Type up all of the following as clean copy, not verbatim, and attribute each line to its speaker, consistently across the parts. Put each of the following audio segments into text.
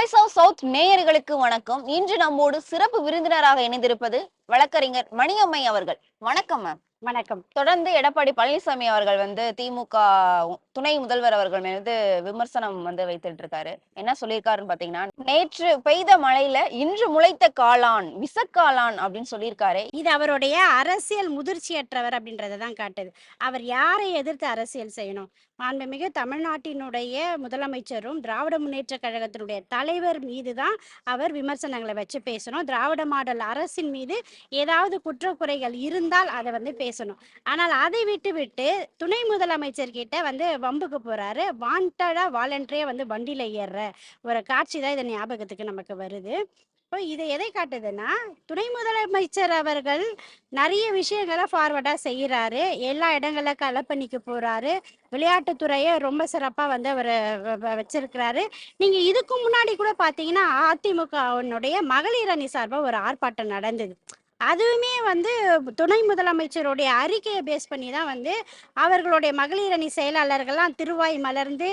Speaker 1: Voice of south நேயர்களுக்கு வணக்கம். இன்று நம்மோடு சிறப்பு விருந்தினராக இணைந்திருப்பது வழக்கறிஞர் மணியம்மை அவர்கள். வணக்கம் மேம்.
Speaker 2: வணக்கம்.
Speaker 1: தொடர்ந்து எடப்பாடி பழனிசாமி அவர்கள் திமுக துணை முதல்வர் அவர்கள் மீது விமர்சனம் வைத்துட்டு இருக்காரு. என்ன சொல்லியிருக்காருன்னு பாத்தீங்கன்னா, நேற்று பெய்த மழையில இன்று முளைத்த காளான் விசக்காளான் அப்படின்னு சொல்லியிருக்காரு.
Speaker 2: இது அவருடைய அரசியல் முதிர்ச்சியற்றவர் அப்படின்றதான் காட்டுது. அவர் யாரை எதிர்த்து அரசியல் செய்யணும்? மாண்புமிகு தமிழ்நாட்டினுடைய முதலமைச்சரும் திராவிட முன்னேற்ற கழகத்தினுடைய தலைவர் மீது தான் அவர் விமர்சனங்களை வச்சு பேசணும். திராவிட மாடல் அரசின் மீது ஏதாவது குற்றக்குறைகள் இருந்தால் அதை பேசணும். ஆனால் அதை விட்டு துணை முதலமைச்சர் கிட்ட வம்புக்கு போறாரு. வாண்டடா வாலண்டரியா வண்டியில ஏறுற ஒரு காட்சி தான் இது ஞாபகத்துக்கு நமக்கு வருது. இப்போ இதை எதை காட்டுதுன்னா, துணை முதலமைச்சர் அவர்கள் நிறைய விஷயங்களை ஃபார்வர்டா செய்யறாரு. எல்லா இடங்கள களப்பணிக்கு போறாரு. விளையாட்டுத்துறையை ரொம்ப சிறப்பா அவர் வச்சிருக்கிறாரு. நீங்க இதுக்கு முன்னாடி கூட பாத்தீங்கன்னா, அதிமுகவினுடைய மகளிர் அணி சார்பா ஒரு ஆர்ப்பாட்டம் நடந்தது. அதுவுமே துணை முதலமைச்சருடைய அறிக்கையை பேஸ் பண்ணி தான் அவர்களுடைய மகளிர் அணி செயலாளர்கள்லாம் திருவாய் மலர்ந்து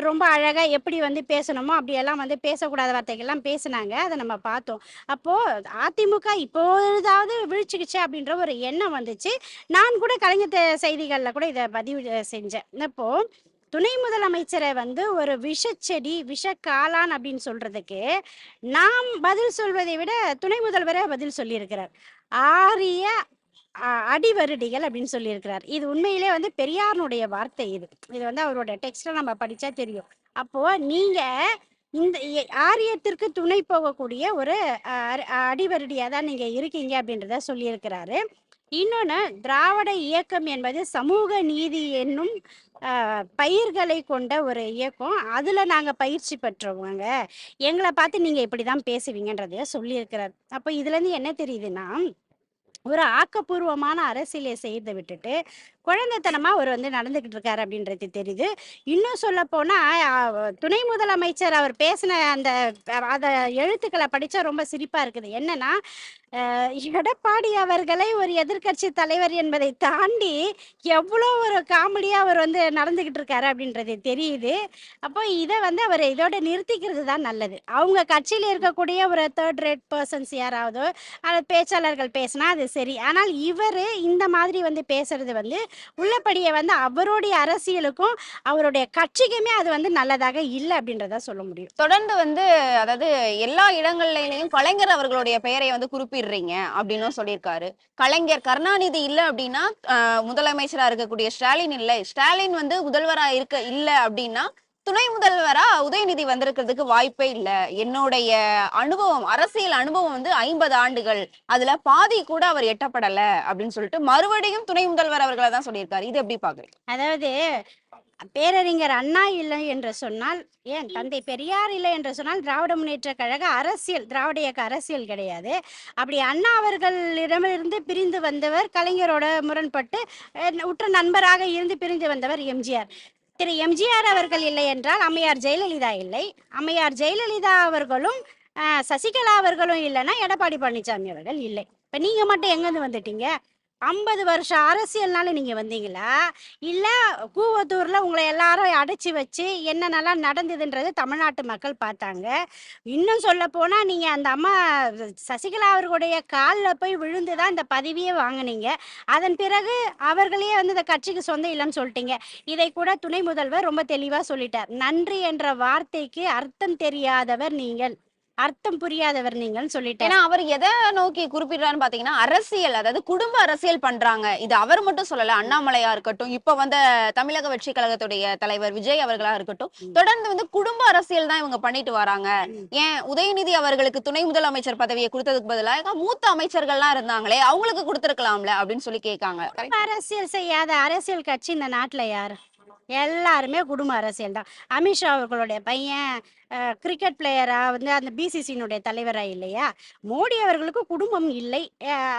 Speaker 2: ரொம்ப அழகா எப்படி பேசணுமோ அப்படியெல்லாம் பேசக்கூடாத வார்த்தைகள்லாம் பேசினாங்க. அதை நம்ம பார்த்தோம். அப்போ அதிமுக இப்போதாவது விழிச்சுக்கிச்சு அப்படின்ற ஒரு எண்ணம் வந்துச்சு. நான் கூட கலைஞர் செய்திகள்ல கூட இதை பதிவு செஞ்சேன். இப்போ துணை முதலமைச்சரை ஒரு விஷச்செடி விஷ காளான் அப்படின்னு சொல்றதுக்கு நாம் பதில் சொல்வதை விட துணை முதல்வரே பதில் சொல்லியிருக்கிறார். ஆரிய அடிவருடிகள் அப்படின்னு சொல்லியிருக்கிறார். இது உண்மையிலே பெரியாருடைய வார்த்தை. இது அவரோட டெக்ஸ்ட்ல நம்ம படிச்சா தெரியும். அப்போ நீங்க இந்த ஆரியத்திற்கு துணை போகக்கூடிய ஒரு அடிவருடியா தான் நீங்க இருக்கீங்க அப்படின்றத சொல்லியிருக்கிறாரு. இன்னொன்னு, திராவிட இயக்கம் என்பது சமூக நீதி என்னும் பயிர்களை கொண்ட ஒரு இயக்கம். அதுல நாங்க பயிற்சி பெற்றவங்க. எங்களை பார்த்து நீங்க இப்படிதான் பேசுவீங்கன்றதைய சொல்லியிருக்கிறார். அப்போ இதுல இருந்து என்ன தெரியுதுன்னா, ஒரு ஆக்கப்பூர்வமான அரசியலை செய்து விட்டுட்டு குழந்தைத்தனமா அவர் நடந்துகிட்டு இருக்காரு அப்படின்றது தெரியுது. இன்னும் சொல்ல போனா துணை முதலமைச்சர் அவர் பேசின அந்த எழுத்துக்களை படிச்சா ரொம்ப சிரிப்பா இருக்குது. என்னன்னா, எடப்பாடி அவர்களை ஒரு எதிர்கட்சி தலைவர் என்பதை தாண்டி எவ்வளோ ஒரு காமெடியா அவர் நடந்துகிட்டு இருக்காரு அப்படின்றது தெரியுது. அப்போ இதை அவர் இதோட நிறுத்திக்கிறது தான் நல்லது. அவங்க கட்சியில இருக்கக்கூடிய ஒரு தேர்ட் ரேட் பர்சன்ஸ் யாராவது அல்லது பேச்சாளர்கள் பேசினா அது சரி. ஆனால் இவர் இந்த மாதிரி பேசுறது உள்ளபடியே அவருடைய அரசியலுக்கும் அவருடைய கட்சிக்குமே அது நல்லதாக இல்லை அப்படின்றத சொல்ல முடியும்.
Speaker 1: தொடர்ந்து அதாவது எல்லா இடங்கள்லயும் கலைஞர் அவர்களுடைய பெயரை குறிப்பிடுறீங்க அப்படின்னு சொல்லியிருக்காரு. கலைஞர் கருணாநிதி இல்ல அப்படின்னா முதலமைச்சரா இருக்கக்கூடிய ஸ்டாலின் இல்லை, ஸ்டாலின் முதல்வரா இல்ல அப்படின்னா துணை முதல்வரா உதயநிதி வந்திருக்கிறதுக்கு வாய்ப்பே இல்ல. என்னுடைய அனுபவம், அரசியல் அனுபவம் 50 ஆண்டுகள், அதுல பாதி கூட அவர் எட்டப்படல அப்படின்னு சொல்லிட்டு மறுபடியும் துணை முதல்வர் அவர்களை தான் சொல்லியிருக்காரு. இது எப்படி பாக்குறீங்க?
Speaker 2: அதாவது பேரறிஞர் அண்ணா இல்லை என்று சொன்னால், ஏன் தந்தை பெரியார் இல்லை என்று சொன்னால் திராவிட முன்னேற்ற கழக அரசியல், திராவிட இயக்க அரசியல் கிடையாது. அப்படி அண்ணா அவர்களிடமிருந்து பிரிந்து வந்தவர், கலைஞரோட முரண்பட்டு உற்ற நண்பராக இருந்து பிரிந்து வந்தவர் எம்ஜிஆர். திரு எம்ஜிஆர் அவர்கள் இல்லை என்றால் அம்மையார் ஜெயலலிதா இல்லை. அம்மையார் ஜெயலலிதா அவர்களும் சசிகலா அவர்களும் இல்லைன்னா எடப்பாடி பழனிசாமி அவர்கள் இல்லை. இப்ப நீங்க மட்டும் எங்கிருந்து வந்துட்டீங்க? 50 வருஷம் அரசியல்னால நீங்க வந்தீங்களா, இல்ல கூவத்தூர்ல உங்களை எல்லாரும் அடைச்சி வச்சு என்னென்னலாம் நடந்ததுன்றது தமிழ்நாட்டு மக்கள் பார்த்தாங்க. இன்னும் சொல்ல போனா நீங்க அந்த அம்மா சசிகலா அவர்களுடைய காலில் போய் விழுந்துதான் இந்த பதவியே வாங்கினீங்க. அதன் பிறகு அவர்களே இந்த கட்சிக்கு சொந்த இல்லைன்னு சொல்லிட்டீங்க. இதை கூட துணை முதல்வர் ரொம்ப தெளிவா சொல்லிட்டார். நன்றி என்ற வார்த்தைக்கு அர்த்தம் தெரியாதவர் நீங்கள், அர்த்தம் புரியாதவர் நீங்கள் சொல்லிட்டேன்.
Speaker 1: ஏன்னா அவர் எதை நோக்கி குறிப்பிடுறான்னு பாத்தீங்கன்னா, அரசியல், அதாவது குடும்ப அரசியல் பண்றாங்க. இது அவர் மட்டும் சொல்லல. அண்ணாமலையா இருக்கட்டும், இப்ப தமிழக வெற்றி கழகத்துடைய தலைவர் விஜய் அவர்களா இருக்கட்டும், தொடர்ந்து குடும்ப அரசியல் தான் இவங்க பண்ணிட்டு வராங்க. ஏன் உதயநிதி அவர்களுக்கு துணை முதலமைச்சர் பதவியை கொடுத்ததுக்கு பதிலாக மூத்த அமைச்சர்கள்லாம் இருந்தாங்களே, அவங்களுக்கு கொடுத்திருக்கலாம்ல அப்படின்னு சொல்லி கேட்காங்க.
Speaker 2: அரசியல் செய்யாத அரசியல் கட்சி இந்த நாட்டுல யாரு? எல்லாருமே குடும்ப அரசியல் தான். அமித்ஷா அவர்களுடைய பையன் கிரிக்கெட் பிளேயரா அந்த பிசிசியினுடைய தலைவரா இல்லையா? மோடி அவர்களுக்கு குடும்பம் இல்லை.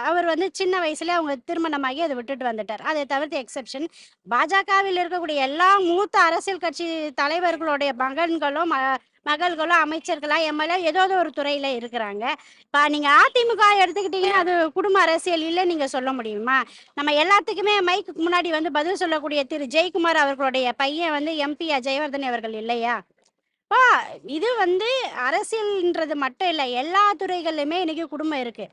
Speaker 2: அவர் சின்ன வயசுல அவங்க திருமணமாகி அதை விட்டுட்டு வந்துட்டார். அதை தவிர்த்து எக்ஸெப்ஷன் பாஜகவில் இருக்கக்கூடிய எல்லா மூத்த அரசியல் கட்சி தலைவர்களுடைய மகன்களும் மகள்களும் அமைச்சர்களா எம்எல்ஏ ஏதோ ஒரு துறையில இருக்கிறாங்க. இப்ப நீங்க அதிமுக எடுத்துக்கிட்டீங்கன்னா அது குடும்ப அரசியல் இல்லை நீங்க சொல்ல முடியுமா? நம்ம எல்லாத்துக்குமே மைக்கு முன்னாடி பதில் சொல்லக்கூடிய திரு ஜெயக்குமார் அவர்களுடைய பையன் எம்பி ஜெயவர்தன் அவர்கள் இல்லையா? பா இது வந்து அரசியல்ன்றது மட்டும் இல்ல. எல்லா துறைகள்லயுமே இன்னைக்கு குடும்பம் இருக்கு.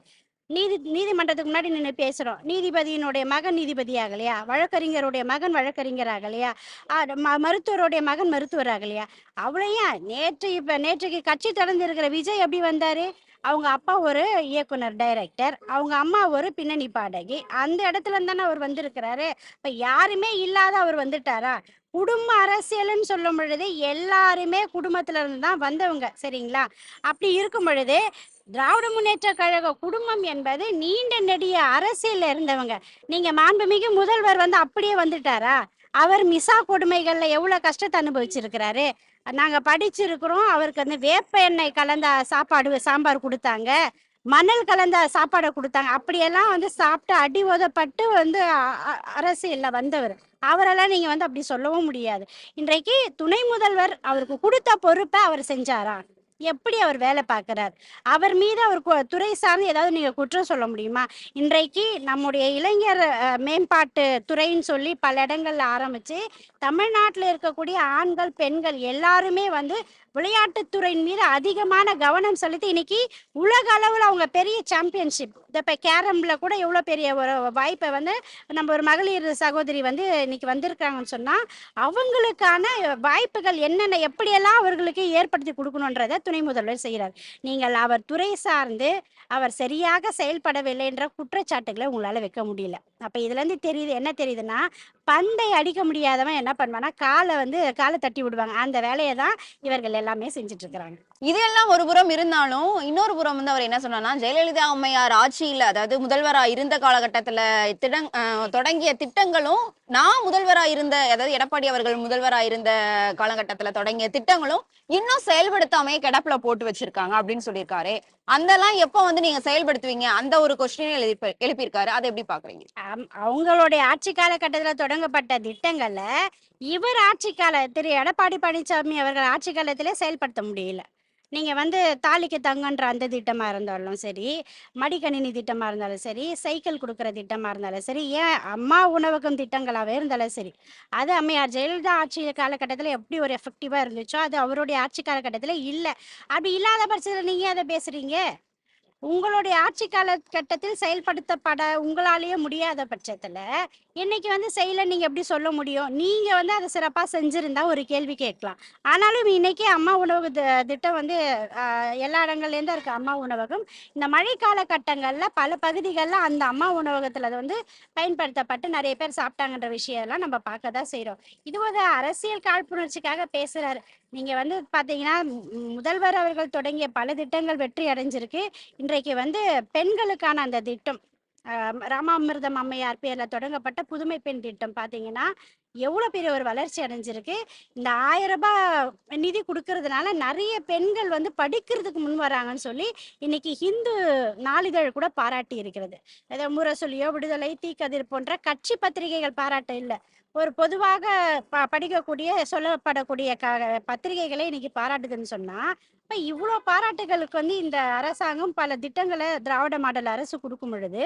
Speaker 2: நீதிமன்றத்துக்கு முன்னாடி நின்னு பேசுறோம். நீதிபதியினுடைய மகன் நீதிபதி ஆகலையா? வழக்கறிஞருடைய மகன் வழக்கறிஞர் ஆகலையா? மருத்துவருடைய மகன் மருத்துவர் ஆகலையா? அவ்வளோ ஏன் நேற்றைக்கு கட்சி தொடர்ந்திருக்கிற விஜய் எப்படி வந்தாரு? அவங்க அப்பா ஒரு இயக்குனர், டைரக்டர். அவங்க அம்மா ஒரு பின்னணி பாடகி. அந்த இடத்துல இருந்து தானே அவர் வந்திருக்கிறாரு. இப்ப யாருமே இல்லாத அவர் வந்துட்டாரா? குடும்ப அரசியல்ன்னு சொல்லும் பொழுது எல்லாருமே குடும்பத்துல இருந்து தான் வந்தவங்க. சரிங்களா? அப்படி இருக்கும் பொழுது திராவிட முன்னேற்ற கழக குடும்பம் என்பது நீண்ட நெடிய அரசியல்ல இருந்தவங்க. நீங்க மாண்புமிகு முதல்வர் வந்து அப்படியே வந்துட்டாரா? அவர் மிசா கொடுமைகள்ல எவ்வளவு கஷ்டத்தை அனுபவிச்சிருக்கிறாரு. நாங்க படிச்சிருக்கிறோம். அவருக்கு வந்து வேப்ப எண்ணெய் கலந்த சாம்பார் கொடுத்தாங்க. மணல் கலந்த சாப்பாடை கொடுத்தாங்க. அப்படியெல்லாம் வந்து சாப்பிட்டு அடி உதப்பட்டு வந்து அரசியல்ல வந்தவர். அவரெல்லாம் நீங்க வந்து அப்படி சொல்லவும் முடியாது. இன்றைக்கு துணை முதல்வர் அவருக்கு கொடுத்த பொறுப்பை அவர் செஞ்சாரா? எப்படி அவர் வேலை பார்க்கிறார்? அவர் மீது அவர் துறை சார்ந்து ஏதாவது நீங்க குற்றம் சொல்ல முடியுமா? இன்றைக்கு நம்முடைய இளைஞர் மேம்பாட்டு துறைன்னு சொல்லி பல இடங்கள்ல ஆரம்பிச்சு தமிழ்நாட்டில் இருக்கக்கூடிய ஆண்கள் பெண்கள் எல்லாருமே வந்து விளையாட்டுத்துறையின் மீது அதிகமான கவனம் செலுத்தி இன்னைக்கு உலக அளவில் அவங்க பெரிய சாம்பியன்ஷிப் இப்போ கேரம்ல கூட எவ்வளோ பெரிய ஒரு வாய்ப்பை வந்து நம்ம ஒரு மகளிர் சகோதரி வந்து இன்னைக்கு வந்திருக்காங்கன்னு சொன்னா அவங்களுக்கான வாய்ப்புகள் என்னென்ன எப்படியெல்லாம் அவர்களுக்கு ஏற்படுத்தி கொடுக்கணுன்றத துணை முதல்வர் செய்கிறார். நீங்கள் அவர் துறை சார்ந்து அவர் சரியாக செயல்படவில்லை என்ற குற்றச்சாட்டுகளை உங்களால வைக்க முடியல. அப்ப இதுல இருந்து தெரியுது என்ன தெரியுதுன்னா பந்தை அடிக்க முடியாதவன் என்ன பண்ணுவானா காலை தட்டி விடுவாங்க. அந்த வேலையை தான் இவர்கள் எல்லாமே செஞ்சுட்டு இருக்கிறாங்க.
Speaker 1: இதெல்லாம் ஒரு புறம் இருந்தாலும் இன்னொரு புறம் வந்து அவர் என்ன சொன்னார்னா, ஜெயலலிதா அம்மையார் ஆட்சியில அதாவது முதல்வரா இருந்த காலகட்டத்துல தொடங்கிய திட்டங்களும், நான் முதல்வரா இருந்த அதாவது எடப்பாடி அவர்கள் முதல்வரா இருந்த காலகட்டத்துல தொடங்கிய திட்டங்களும் இன்னும் செயல்படுத்தாமையே கிடப்புல போட்டு வச்சிருக்காங்க அப்படின்னு சொல்லியிருக்காரு. அதெல்லாம் எப்ப வந்து நீங்க செயல்படுத்துவீங்க? அந்த ஒரு கொஸ்டினை எழுப்பியிருக்காரு. அதை எப்படி பாக்குறீங்க?
Speaker 2: அவங்களுடைய ஆட்சி காலகட்டத்தில் தொடங்கப்பட்ட திட்டங்கள்ல இவர் ஆட்சி திரு எடப்பாடி பழனிசாமி அவர்கள் ஆட்சி காலத்திலே செயல்படுத்த முடியல. நீங்க வந்து தாலிக்கு தங்கன்ற அந்த திட்டமா இருந்தாலும் சரி, மடிக்கணினி திட்டமா இருந்தாலும் சரி, சைக்கிள் கொடுக்குற திட்டமா இருந்தாலும் சரி, ஏன் அம்மா உணவகம் திட்டங்களாவே இருந்தாலும் சரி, அது அம்மையார் ஜெயலலிதா ஆட்சி காலகட்டத்தில் எப்படி ஒரு எஃபெக்டிவா இருந்துச்சோ அது அவருடைய ஆட்சி காலகட்டத்தில் இல்லை. அப்படி இல்லாத பட்சத்தில் நீங்க அதை பேசுறீங்க. உங்களுடைய ஆட்சி காலகட்டத்தில் செயல்படுத்தப்பட உங்களாலேயே முடியாத பட்சத்துல இன்னைக்கு வந்து செய்யல நீங்க எப்படி சொல்ல முடியும்? நீங்க வந்து அதை சிறப்பா செஞ்சிருந்தா ஒரு கேள்வி கேட்கலாம். ஆனாலும் இன்னைக்கு அம்மா உணவு திட்டம் வந்து எல்லா இடங்கள்ல இருந்து இருக்கு அம்மா உணவகம். இந்த மழை காலகட்டங்கள்ல பல பகுதிகளில் அந்த அம்மா உணவகத்துல அது வந்து பயன்படுத்தப்பட்டு நிறைய பேர் சாப்பிட்டாங்கன்ற விஷயம் எல்லாம் நம்ம பார்க்க தான் செய்யறோம். இது ஒரு அரசியல் காழ்ப்புணர்ச்சிக்காக பேசுறாரு. நீங்க வந்து பாத்தீங்கன்னா முதல்வர் அவர்கள் தொடங்கிய பல திட்டங்கள் வெற்றி அடைஞ்சிருக்கு. இன்றைக்கு வந்து பெண்களுக்கான அந்த திட்டம் ராமாமிர்தம் அம்மையார் பேர்ல தொடங்கப்பட்ட புதுமை பெண் திட்டம் பாத்தீங்கன்னா எவ்வளவு பெரிய ஒரு வளர்ச்சி அடைஞ்சிருக்கு. இந்த 1000 ரூபாய் நிதி கொடுக்கறதுனால நிறைய பெண்கள் வந்து படிக்கிறதுக்கு முன் வராங்கன்னு சொல்லி இன்னைக்கு ஹிந்து நாளிதழ் கூட பாராட்டி இருக்கிறது. ஏதோ முரசொலியோ விடுதலை தீக்கதிர் போன்ற கட்சி பத்திரிகைகள் பாராட்ட இல்லை. ஒரு பொதுவாக படிக்கக்கூடிய சொல்லப்படக்கூடிய பத்திரிகைகளை இன்னைக்கு பாராட்டுதுன்னு சொன்னா இப்ப இவ்வளவு பாராட்டுகளுக்கு வந்து இந்த அரசாங்கம் பல திட்டங்களை திராவிட மாடல் அரசு கொடுக்கும் பொழுது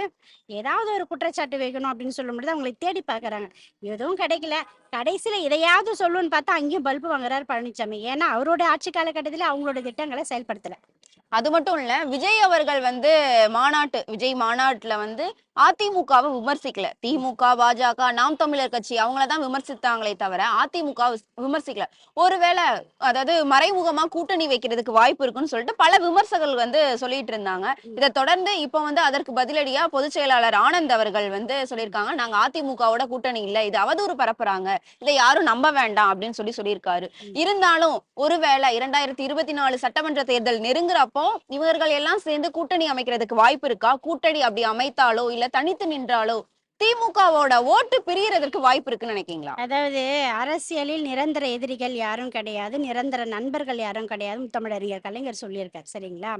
Speaker 2: ஏதாவது ஒரு குற்றச்சாட்டு வைக்கணும் அப்படின்னு சொல்லும் பொழுது அவங்களை தேடி பாக்குறாங்க. எதுவும் கிடைக்கல. கடைசியில இதையாவது சொல்லுன்னு பார்த்தா அங்கேயும் பல்பு வாங்குறாரு பழனிசாமி. ஏன்னா அவரோட ஆட்சி காலகட்டத்துல அவங்களோட திட்டங்களை செயல்படுத்தல.
Speaker 1: அது மட்டும் இல்ல, விஜய் அவர்கள் வந்து விஜய் மாநாட்டுல வந்து அதிமுகவை விமர்சிக்கல. திமுக, பாஜக, நாம் தமிழர் கட்சி அவங்களதான் விமர்சித்தாங்களே தவிர அதிமுக விமர்சிக்கல. ஒருவேளை அதாவது மறைமுகமா கூட்டணி வைக்கிறதுக்கு வாய்ப்பு இருக்குன்னு சொல்லிட்டு பல விமர்சகர்கள் வந்து சொல்லிட்டு இருந்தாங்க. இதை தொடர்ந்து இப்ப வந்து அதற்கு பதிலடியா பொதுச் செயலாளர் ஆனந்த் அவர்கள் வந்து சொல்லியிருக்காங்க, நாங்க அதிமுகவோட கூட்டணி இல்ல, இது அவதூறு பரப்புறாங்க, இதை யாரும் நம்ப வேண்டாம் அப்படின்னு சொல்லியிருக்காரு. இருந்தாலும் ஒருவேளை 2024 சட்டமன்ற தேர்தல் நெருங்குறப்போ இவர்கள் எல்லாம் சேர்ந்து கூட்டணி அமைக்கிறதுக்கு வாய்ப்பு இருக்கா? கூட்டணி அப்படி அமைத்தாலோ இல்ல தனித்து நின்றாலோ திமுகவோட ஓட்டு பிரியறதுக்கு வாய்ப்பு இருக்குன்னு நினைக்கிறீங்களா?
Speaker 2: அதாவது அரசியலில் நிரந்தர எதிரிகள் யாரும் கிடையாது, நிரந்தர நண்பர்கள் யாரும் கிடையாது. தமிழறிஞர் கலைஞர் சொல்லியிருக்கார். சரிங்களா?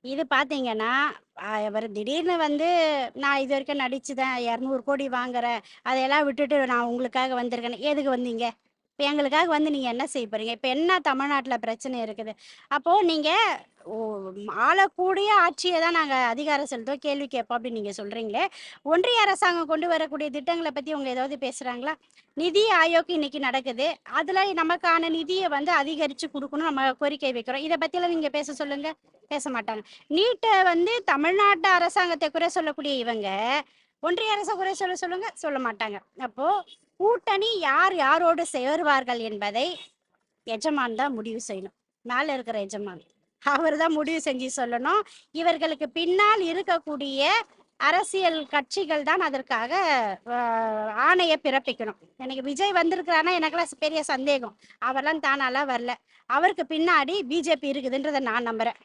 Speaker 2: இது பாத்தீங்கன்னா அவர் திடீர்னு வந்து நான் இது வரைக்கும் நடிச்சுதான் 200 கோடி வாங்குறேன், அதையெல்லாம் விட்டுட்டு நான் உங்களுக்காக வந்திருக்கேன். எதுக்கு வந்தீங்க? இப்போ எங்களுக்காக வந்து நீங்க என்ன செய்ய போறீங்க? இப்போ என்ன தமிழ்நாட்டுல பிரச்சனை இருக்குது? அப்போ நீங்க ஓ ஆளக்கூடிய ஆட்சிய தான் நாங்க அதிகாரம் செலுத்துவோம், கேள்வி கேட்போம் அப்படின்னு நீங்க சொல்றீங்களே, ஒன்றிய அரசாங்கம் கொண்டு வரக்கூடிய திட்டங்கள பத்தி அவங்க ஏதாவது பேசுறாங்களா? நிதி ஆயோக் இன்னைக்கு நடக்குது. அதுல நமக்கான நிதிய வந்து அதிகரிச்சு குடுக்கணும் நம்ம கோரிக்கை வைக்கிறோம். இத பத்திலாம் நீங்க பேச சொல்லுங்க. பேச மாட்டாங்க. நீட்ட வந்து தமிழ்நாட்டு அரசாங்கத்தை குறை சொல்லக்கூடிய இவங்க, ஒன்றிய அரச குறை சொல்லுங்க. சொல்ல மாட்டாங்க. அப்போ கூட்டணி யார் யாரோடு சேருவார்கள் என்பதை எஜமான் தான் முடிவு செய்யணும். மேல இருக்கிற எஜமான். அவர் தான் முடிவு செஞ்சு சொல்லணும். இவர்களுக்கு பின்னால் இருக்கக்கூடிய அரசியல் கட்சிகள் தான் அதற்காக ஆணைய பிறப்பிக்கணும். எனக்கு விஜய் வந்திருக்கிறான்னா எனக்கெல்லாம் பெரிய சந்தேகம். அவர்லாம் தானாலாம் வரல. அவருக்கு பின்னாடி பிஜேபி இருக்குதுன்றதை நான் நம்புறேன்.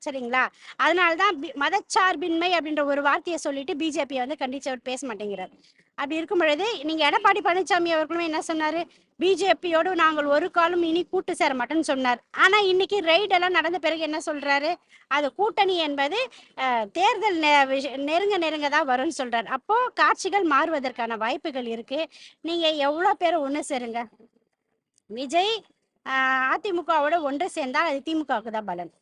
Speaker 2: சரிங்களா? அதனாலதான் மதச்சார்பின்மை அப்படின்ற ஒரு வார்த்தையை சொல்லிட்டு பிஜேபியை வந்து கண்டிச்சு அவர் பேச மாட்டேங்கிறார். அப்படி இருக்கும் பொழுது நீங்க எடப்பாடி பழனிசாமி அவர்களுமே என்ன சொன்னாரு? பிஜேபியோடு நாங்கள் ஒரு காலம் இனி கூட்டு சேர மாட்டோம்னு சொன்னார். ஆனா இன்னைக்கு ரைட் எல்லாம் நடந்த பிறகு என்ன சொல்றாரு? அது கூட்டணி என்பது தேர்தல் நெருங்க தான் வரும்னு சொல்றாரு. அப்போ காட்சிகள் மாறுவதற்கான வாய்ப்புகள் இருக்கு. நீங்க எவ்வளவு பேர் ஒண்ணு சேருங்க. விஜய் அதிமுகவோட ஒன்று சேர்ந்தால் அது திமுகவுக்கு தான்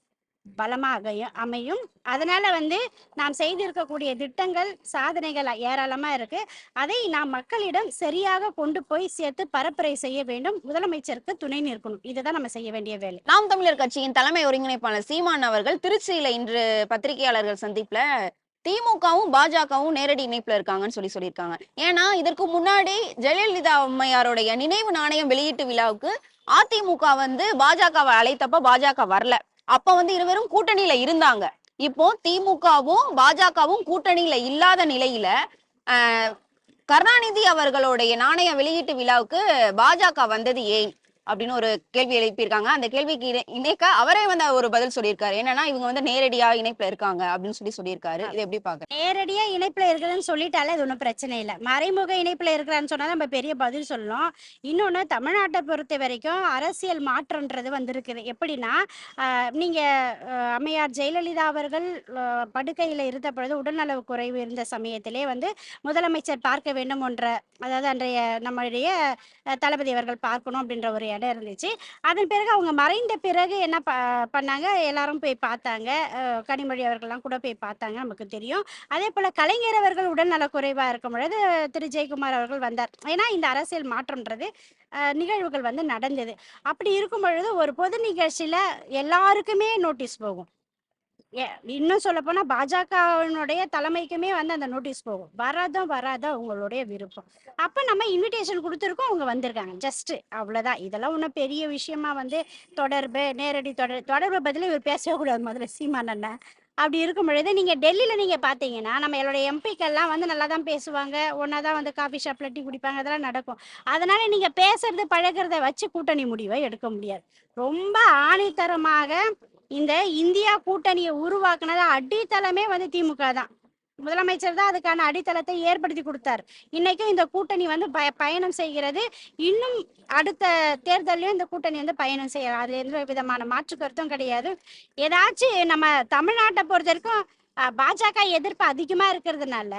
Speaker 2: பலமாக அமையும். அதனால வந்து நாம் செய்திருக்கக்கூடிய திட்டங்கள் சாதனைகள் ஏராளமா இருக்கு. அதை நாம் மக்களிடம் சரியாக கொண்டு போய் சேர்த்து பரப்புரை செய்ய வேண்டும். முதலமைச்சருக்கு துணை நிற்கணும். இதுதான் நம்ம செய்ய வேண்டிய வேலை.
Speaker 1: நாம் தமிழர் கட்சியின் தலைமை ஒருங்கிணைப்பாளர் சீமான் அவர்கள் திருச்சியில இன்று பத்திரிகையாளர்கள் சந்திப்புல திமுகவும் பாஜகவும் நேரடி இணைப்புல இருக்காங்கன்னு சொல்லியிருக்காங்க. ஏன்னா இதற்கு முன்னாடி ஜெயலலிதா அம்மையாருடைய நினைவு நாணயம் வெளியீட்டு விழாவுக்கு அதிமுக வந்து பாஜகவை அழைத்தப்ப பாஜக வரல. அப்ப வந்து இருவரும் கூட்டணியில இருந்தாங்க. இப்போ திமுகவும் பாஜகவும் கூட்டணியில இல்லாத நிலையில கருணாநிதி அவர்களுடைய நாணய வெளியீட்டு விழாவுக்கு பாஜக வந்தது ஏன் அப்படின்னு ஒரு கேள்வி எழுப்பியிருக்காங்க. அந்த கேள்விக்கு இணைக்க அவரே வந்து ஒரு பதில் சொல்லியிருக்காரு. என்னன்னா இவங்க வந்து நேரடியா இணைப்புல இருக்காங்க அப்படின்னு சொல்லியிருக்காரு. இது எப்படி பாக்க?
Speaker 2: நேரடியா இணைப்புல இருக்குதுன்னு சொல்லிட்டாலே அது ஒன்றும் பிரச்சனை இல்லை. மறைமுக இணைப்புல இருக்கிறான்னு சொன்னா நம்ம பெரிய பதில் சொல்லணும். இன்னொன்னு தமிழ்நாட்டை பொறுத்த வரைக்கும் அரசியல் மாற்றம்ன்றது வந்திருக்குது. எப்படின்னா நீங்க அம்மையார் ஜெயலலிதா அவர்கள் படுக்கையில இருந்த பொழுது உடல்நல குறைவு இருந்த சமயத்திலே வந்து முதலமைச்சர் பார்க்க வேண்டும் அதாவது அன்றைய நம்மளுடைய தளபதி அவர்கள் பார்க்கணும் அப்படின்ற ஒரு இடம் இருந்துச்சு. அதன் பிறகு அவங்க மறைந்த பிறகு என்ன பண்ணாங்க, எல்லாரும் போய் பார்த்தாங்க. கனிமொழி அவர்கள்லாம் கூட போய் பார்த்தாங்க, நமக்கு தெரியும். அதே போல கலைஞர் அவர்கள் உடல்நல குறைவா இருக்கும் பொழுது திரு ஜெயக்குமார் அவர்கள் வந்தார். ஏன்னா இந்த அரசியல் மாற்றம்ன்றது நிகழ்வுகள் வந்து நடந்தது. அப்படி இருக்கும் பொழுது ஒரு பொது நிகழ்ச்சியில எல்லாருக்குமே நோட்டீஸ் போகும். இன்னும் சொல்ல போனா பாஜகவினுடைய தலைமைக்குமே வந்து அந்த நோட்டீஸ் போகும். வராதா உங்களுடைய விருப்பம். அப்ப நம்ம இன்விடேஷன் கொடுத்துருக்கோம், அவங்க வந்திருக்காங்க. ஜஸ்ட் அவ்வளவுதான். இதெல்லாம் ஒன்றும் பெரிய விஷயமா வந்து நேரடி தொடர்பு பதில இவர் பேசவே கூடாது முதல்ல சீமான் அண்ணன். அப்படி இருக்கும் பொழுது நீங்க டெல்லியில நீங்க பாத்தீங்கன்னா நம்மளோட எம்பிக்கள்லாம் வந்து நல்லா தான் பேசுவாங்க, ஒன்னாதான் வந்து காஃபி ஷாப்ல டீ குடிப்பாங்க, அதெல்லாம் நடக்கும். அதனால நீங்க பேசுறது பழகிறத வச்சு கூட்டணி முடிவை எடுக்க முடியாது. ரொம்ப ஆணித்தரமாக இந்த இந்தியா கூட்டணியை உருவாக்குனது அடித்தளமே வந்து திமுக தான். முதலமைச்சர் தான் அதுக்கான அடித்தளத்தை ஏற்படுத்தி கொடுத்தார். இன்னைக்கும் இந்த கூட்டணி வந்து பயணம் செய்கிறது. இன்னும் அடுத்த தேர்தலையும் இந்த கூட்டணி வந்து பயணம் செய்யலாம். அதுல எந்த விதமான மாற்று கருத்தும் கிடையாது. ஏதாச்சும் நம்ம தமிழ்நாட்டை பொறுத்த வரைக்கும் பாஜக எதிர்ப்பு அதிகமா இருக்கிறதுனால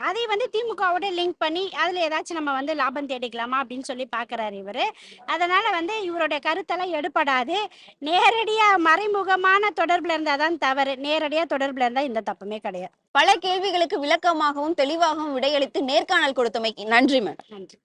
Speaker 2: அதை வந்து திமுகவோட லிங்க் பண்ணி அதுல ஏதாச்சும் நம்ம வந்து லாபம் தேடிக்கலாமா அப்படின்னு சொல்லி பாக்குறாரு இவரு. அதனால வந்து இவருடைய கருத்தெல்லாம் எடுபடாது. நேரடியா மறைமுகமான தொடர்புல இருந்தாதான் தவறு. நேரடியா தொடர்புல இருந்தா இந்த தப்புமே கிடையாது.
Speaker 1: பல கேள்விகளுக்கு விளக்கமாகவும் தெளிவாகவும் விடையளித்து நேர்காணல் கொடுத்தமைக்கு நன்றி மேடம்.
Speaker 2: நன்றி.